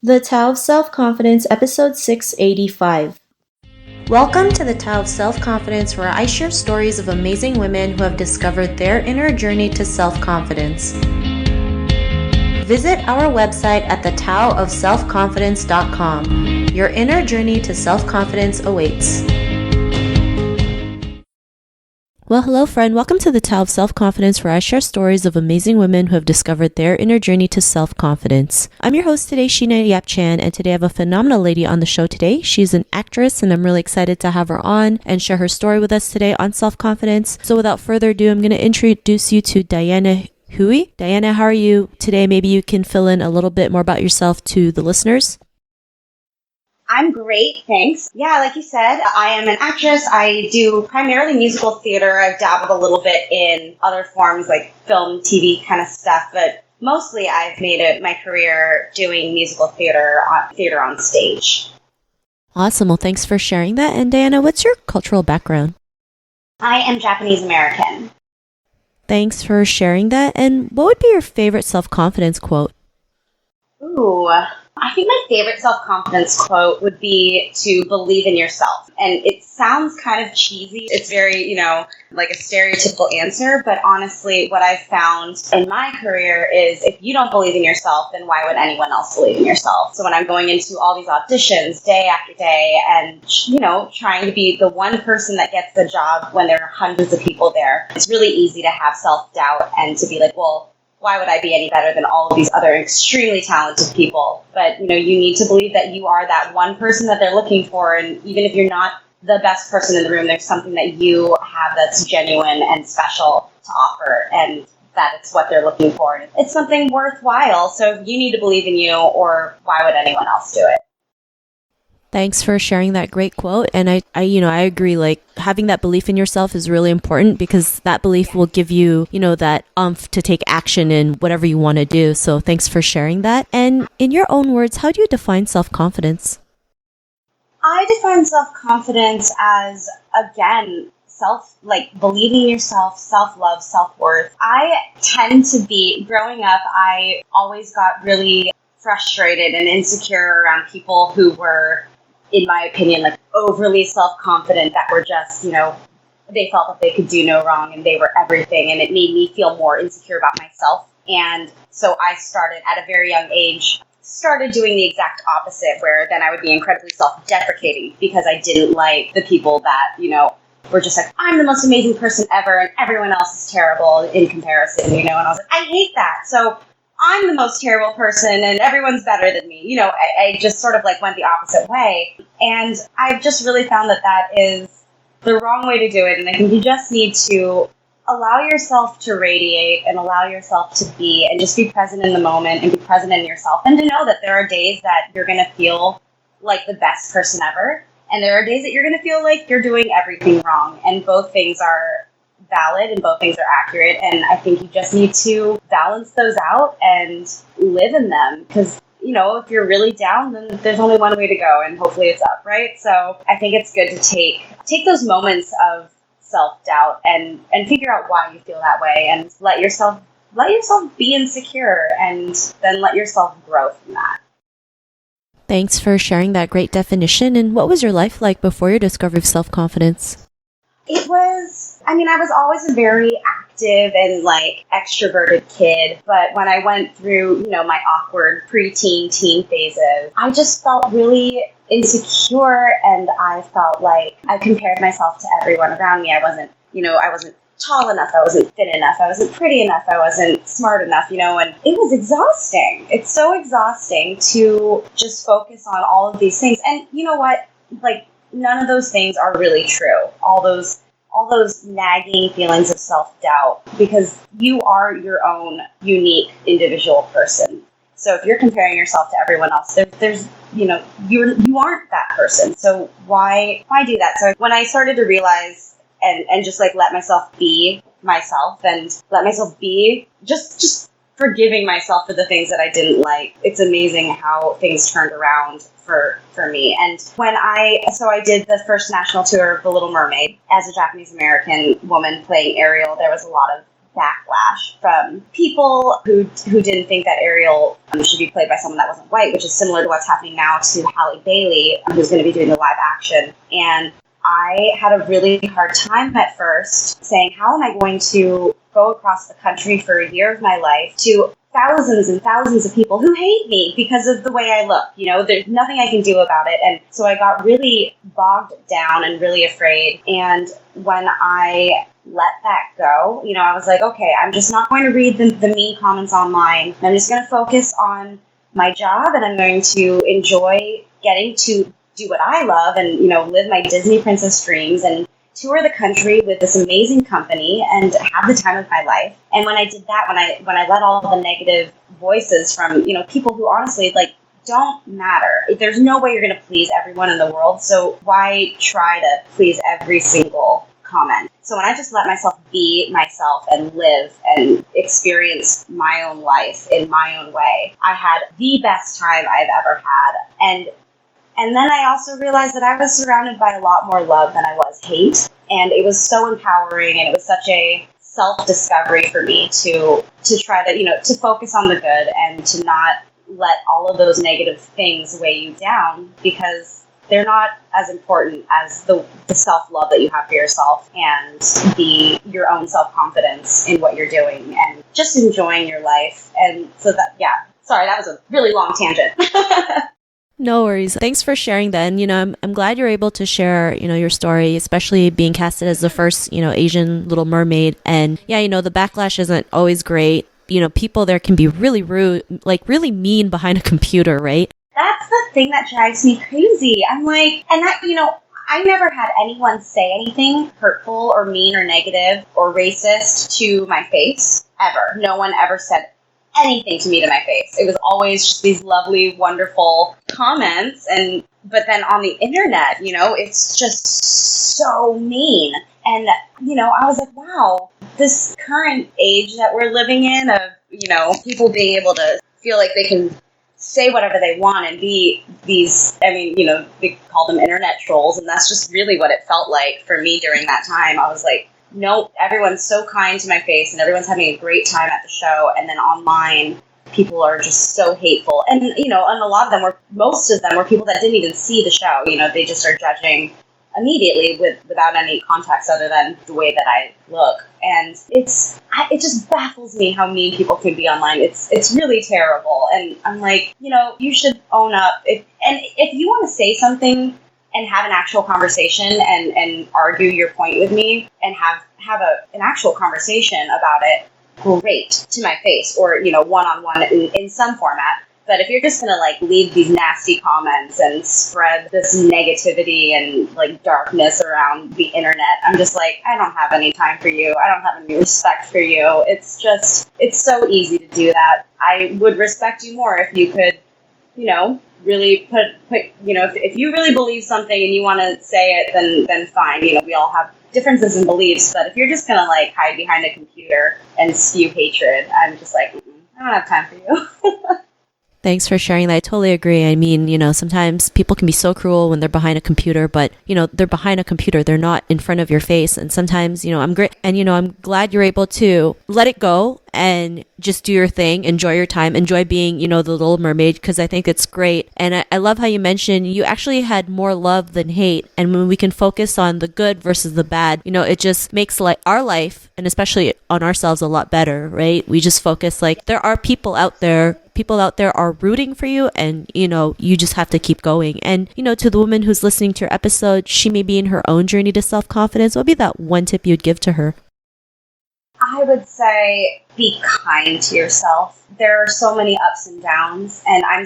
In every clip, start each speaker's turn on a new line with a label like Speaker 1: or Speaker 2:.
Speaker 1: The Tao of Self-Confidence, episode 685. Welcome to the Tao of Self-Confidence, where I share stories of amazing women who have discovered their inner journey to self-confidence. Visit our website at thetaoofselfconfidence.com. Your inner journey to self-confidence awaits. Well, hello friend. Welcome to the Tao of Self-Confidence, where I share stories of amazing women who have discovered their inner journey to self-confidence. I'm your host today, Sheena Yap Chan, and today I have a phenomenal lady on the show today. She's an actress, and I'm really excited to have her on and share her story with us today on self-confidence. So without further ado, I'm going to introduce you to Diana Huey. Diana, how are you today? Maybe you can fill in a little bit more about yourself to the listeners.
Speaker 2: I'm great, thanks. Yeah, like you said, I am an actress. I do primarily musical theater. I've dabbled a little bit in other forms like film, TV kind of stuff, but mostly I've made it my career doing musical theater on stage.
Speaker 1: Awesome. Well, thanks for sharing that. And Diana, what's your cultural background?
Speaker 2: I am Japanese American.
Speaker 1: Thanks for sharing that. And what would be your favorite self-confidence quote?
Speaker 2: Ooh, I think my favorite self-confidence quote would be to believe in yourself. And it sounds kind of cheesy. It's very, like a stereotypical answer. But honestly, what I've found in my career is if you don't believe in yourself, then why would anyone else believe in yourself? So when I'm going into all these auditions day after day and, trying to be the one person that gets the job when there are hundreds of people there, it's really easy to have self-doubt and to be like, well, why would I be any better than all of these other extremely talented people? But, you need to believe that you are that one person that they're looking for. And even if you're not the best person in the room, there's something that you have that's genuine and special to offer. And that it's what they're looking for. It's something worthwhile. So you need to believe in you, or why would anyone else do it?
Speaker 1: Thanks for sharing that great quote. And I agree, like having that belief in yourself is really important because that belief will give you, that to take action in whatever you want to do. So thanks for sharing that. And in your own words, how do you define self-confidence?
Speaker 2: I define self-confidence as, again, believing in yourself, self-love, self-worth. I tend to be, growing up, I always got really frustrated and insecure around people who were, in my opinion, like overly self-confident, that were just, they felt that they could do no wrong and they were everything. And it made me feel more insecure about myself. And so I started at a very young age, doing the exact opposite, where then I would be incredibly self-deprecating because I didn't like the people that, were just like, I'm the most amazing person ever and everyone else is terrible in comparison, and I was like, I hate that. So I'm the most terrible person and everyone's better than me. I just sort of went the opposite way. And I've just really found that is the wrong way to do it. And I think you just need to allow yourself to radiate and allow yourself to be and just be present in the moment and be present in yourself. And to know that there are days that you're going to feel like the best person ever. And there are days that you're going to feel like you're doing everything wrong. And both things are valid and both things are accurate, and I think you just need to balance those out and live in them, because if you're really down, then there's only one way to go, and hopefully it's up, right? So I think it's good to take those moments of self-doubt and figure out why you feel that way, and let yourself be insecure, and then let yourself grow from that.
Speaker 1: Thanks for sharing that great definition. And what was your life like before your discovery of self-confidence?
Speaker 2: It was, I was always a very active and extroverted kid, but when I went through, my awkward preteen, teen phases, I just felt really insecure, and I felt like I compared myself to everyone around me. I wasn't tall enough, I wasn't thin enough, I wasn't pretty enough, I wasn't smart enough, and it was exhausting. It's so exhausting to just focus on all of these things. And you know what? None of those things are really true. All those nagging feelings of self-doubt, because you are your own unique individual person. So if you're comparing yourself to everyone else, there's you aren't that person. So why do that? So when I started to realize and just let myself be myself and let myself be just forgiving myself for the things that I didn't like, it's amazing how things turned around for me. And when I did the first national tour of The Little Mermaid as a Japanese American woman playing Ariel, there was a lot of backlash from people who didn't think that Ariel should be played by someone that wasn't white, which is similar to what's happening now to Halle Bailey, who's going to be doing the live action. And I had a really hard time at first saying, how am I going to go across the country for a year of my life to thousands and thousands of people who hate me because of the way I look? There's nothing I can do about it. And so I got really bogged down and really afraid. And when I let that go, I was like, okay, I'm just not going to read the mean comments online. I'm just going to focus on my job, and I'm going to enjoy getting to do what I love and, live my Disney princess dreams and tour the country with this amazing company and have the time of my life. And when I did that, when I let all the negative voices from, people who honestly don't matter. There's no way you're going to please everyone in the world. So why try to please every single comment? So when I just let myself be myself and live and experience my own life in my own way, I had the best time I've ever had. And then I also realized that I was surrounded by a lot more love than I was hate. And it was so empowering, and it was such a self-discovery for me to try to, to focus on the good and to not let all of those negative things weigh you down, because they're not as important as the self-love that you have for yourself and your own self-confidence in what you're doing and just enjoying your life. And so sorry, that was a really long tangent.
Speaker 1: No worries. Thanks for sharing that. And, I'm glad you're able to share, your story, especially being casted as the first, Asian Little Mermaid. And yeah, the backlash isn't always great. People there can be really rude, really mean behind a computer, right?
Speaker 2: That's the thing that drives me crazy. I'm like, and that, I never had anyone say anything hurtful or mean or negative or racist to my face, ever. No one ever said anything to me to my face. It was always just these lovely, wonderful comments. But then on the internet, it's just so mean. And, I was like, wow, this current age that we're living in of, people being able to feel like they can say whatever they want and be these, they call them internet trolls. And that's just really what it felt like for me during that time. I was like, no, everyone's so kind to my face and everyone's having a great time at the show. And then online, people are just so hateful. And, and most of them were people that didn't even see the show. They just are judging immediately without any context other than the way that I look. And it just baffles me how mean people can be online. It's really terrible. And I'm like, you should own up. If you want to say something and have an actual conversation and argue your point with me and have an actual conversation about it, great, to my face, or, one-on-one in some format. But if you're just going to, leave these nasty comments and spread this negativity and, darkness around the internet, I'm just like, I don't have any time for you. I don't have any respect for you. It's so easy to do that. I would respect you more if you could, really put if you really believe something and you want to say it, then fine. We all have differences in beliefs, but if you're just going to, hide behind a computer and spew hatred, I'm just like, I don't have time for you.
Speaker 1: Thanks for sharing that. I totally agree. I mean, sometimes people can be so cruel when they're behind a computer, but, they're behind a computer. They're not in front of your face. And sometimes, I'm great. And, I'm glad you're able to let it go and just do your thing, enjoy your time, enjoy being, the Little Mermaid, because I think it's great. And I love how you mentioned you actually had more love than hate. And when we can focus on the good versus the bad, it just makes our life, and especially on ourselves, a lot better, right? We just focus there are people out there are rooting for you, and you just have to keep going. And to the woman who's listening to your episode, she may be in her own journey to self-confidence. What would be that one tip you'd give to her?
Speaker 2: I would say be kind to yourself. There are so many ups and downs, and I'm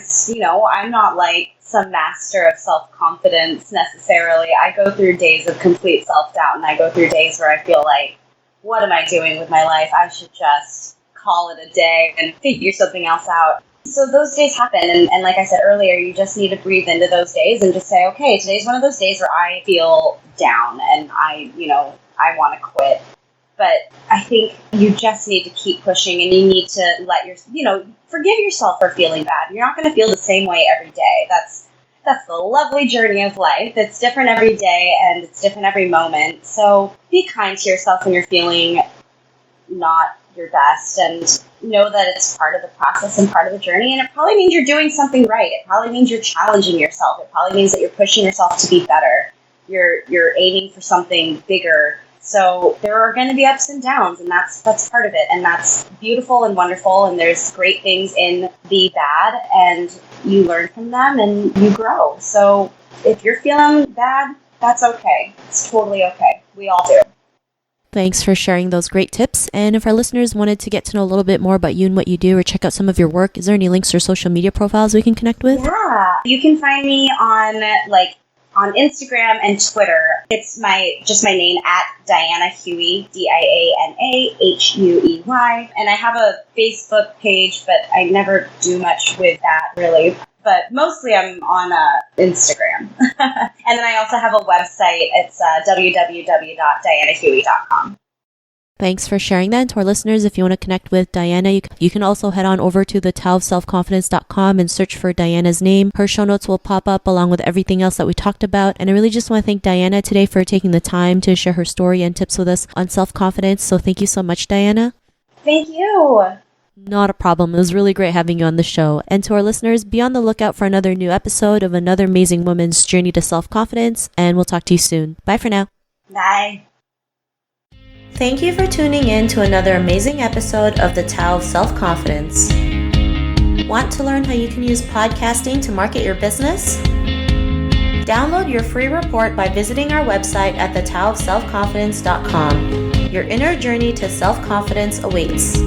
Speaker 2: not some master of self-confidence necessarily. I go through days of complete self-doubt, and I go through days where I feel like, what am I doing with my life? I should just call it a day and figure something else out. So those days happen, and like I said earlier, you just need to breathe into those days and just say, okay, today's one of those days where I feel down and I want to quit. But I think you just need to keep pushing, and you need to forgive yourself for feeling bad. You're not going to feel the same way every day. That's the lovely journey of life. It's different every day, and it's different every moment. So be kind to yourself when you're feeling not your best, and know that it's part of the process and part of the journey, and it probably means you're doing something right. It probably means you're challenging yourself. It probably means that you're pushing yourself to be better. You're aiming for something bigger. So there are going to be ups and downs, and that's part of it, and that's beautiful and wonderful, and there's great things in the bad, and you learn from them and you grow. So if you're feeling bad, that's okay. It's totally okay. We all do.
Speaker 1: Thanks for sharing those great tips. And if our listeners wanted to get to know a little bit more about you and what you do, or check out some of your work, is there any links or social media profiles we can connect with?
Speaker 2: Yeah, you can find me on Instagram and Twitter. It's my name at Diana Huey, DianaHuey, and I have a Facebook page, but I never do much with that really. But mostly I'm on Instagram. And then I also have a website. It's www.dianahuey.com.
Speaker 1: Thanks for sharing that. And to our listeners, if you want to connect with Diana, you can also head on over to the taoofselfconfidence.com and search for Diana's name. Her show notes will pop up along with everything else that we talked about. And I really just want to thank Diana today for taking the time to share her story and tips with us on self-confidence. So thank you so much, Diana.
Speaker 2: Thank you.
Speaker 1: Not a problem. It was really great having you on the show. And to our listeners, be on the lookout for another new episode of another amazing woman's journey to self-confidence. And we'll talk to you soon. Bye for now.
Speaker 2: Bye.
Speaker 1: Thank you for tuning in to another amazing episode of the Tao of Self-Confidence. Want to learn how you can use podcasting to market your business? Download your free report by visiting our website at thetaoofselfconfidence.com. Your inner journey to self-confidence awaits.